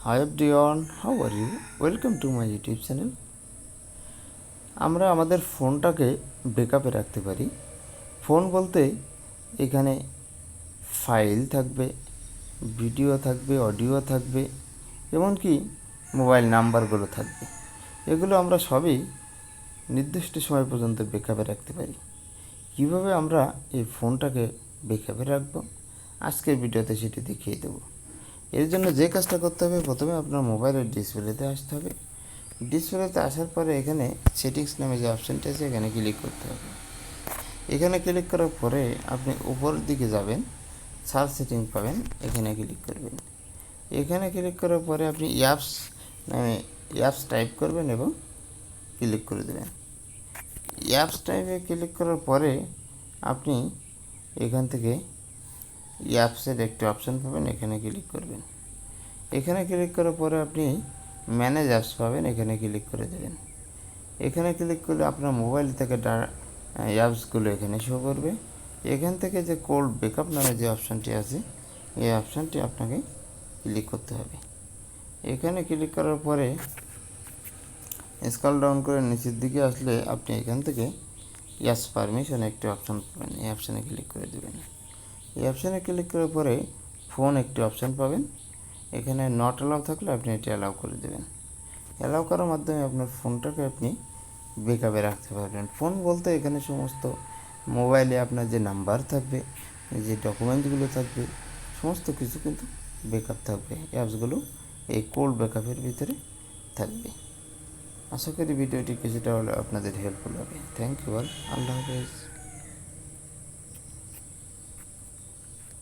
Hi everyone, how are you? Welcome to my YouTube channel. আমরা আমাদের ফোনটাকে ব্যাকআপে রাখতে পারি। ফোন বলতে এখানে ফাইল থাকবে, ভিডিও থাকবে, অডিও থাকবে, এমনকি মোবাইল নাম্বারগুলো থাকবে। এগুলো আমরা সবই নির্দিষ্ট সময় পর্যন্ত ব্যাকআপে রাখতে পারি। কীভাবে আমরা এই ফোনটাকে ব্যাকআপে রাখবো আজকের ভিডিওতে সেটি দেখিয়ে দেবো। এর জন্য যে কাজটা করতে হবে, প্রথমে আপনার মোবাইলের ডিসপ্লেতে আসতে হবে। ডিসপ্লেতে আসার পরে এখানে সেটিংস নামে যে অপশানটি আছে এখানে ক্লিক করতে হবে। এখানে ক্লিক করার পরে আপনি উপরের দিকে যাবেন, সার্চ সেটিং পাবেন, এখানে ক্লিক করবেন। এখানে ক্লিক করার পরে আপনি অ্যাপস নামে অ্যাপস টাইপ করবেন এবং ক্লিক করে দেবেন। অ্যাপস টাইপে ক্লিক করার পরে আপনি এখান থেকে অ্যাপসের একটি অপশান পাবেন, এখানে ক্লিক করবেন। এখানে ক্লিক করার পরে আপনি ম্যানেজ অ্যাপস পাবেন, এখানে ক্লিক করে দেবেন। এখানে ক্লিক করলে আপনার মোবাইল থেকে অ্যাপসগুলো এখানে শো করবে। এখান থেকে যে কোল্ড ব্যাকআপ নামে যে অপশানটি আছে এই অপশানটি আপনাকে ক্লিক করতে হবে। এখানে ক্লিক করার পরে স্ক্রল ডাউন করে নিচের দিকে আসলে আপনি এখান থেকে ইয়াস পারমিশন একটি অপশান পাবেন, এই অপশানে ক্লিক করে দেবেন। এই অপশানে ক্লিক করার পরে ফোন একটি অপশান পাবেন, এখানে নট অ্যালাউ থাকলে আপনি এটি অ্যালাউ করে দেবেন। অ্যালাউ করার মাধ্যমে আপনার ফোনটাকে আপনি ব্যাকআপে রাখতে পারবেন। ফোন বলতে এখানে সমস্ত মোবাইলে আপনার যে নাম্বার থাকবে, যে ডকুমেন্টসগুলো থাকবে, সমস্ত কিছু কিন্তু ব্যাকআপ থাকবে। অ্যাপসগুলো এই কোল্ড ব্যাকআপের ভিতরে থাকবে। আশা করি ভিডিওটি কিছুটা হলে আপনাদের হেল্পফুল হবে। Thank you all. আল্লাহ হাফেজ।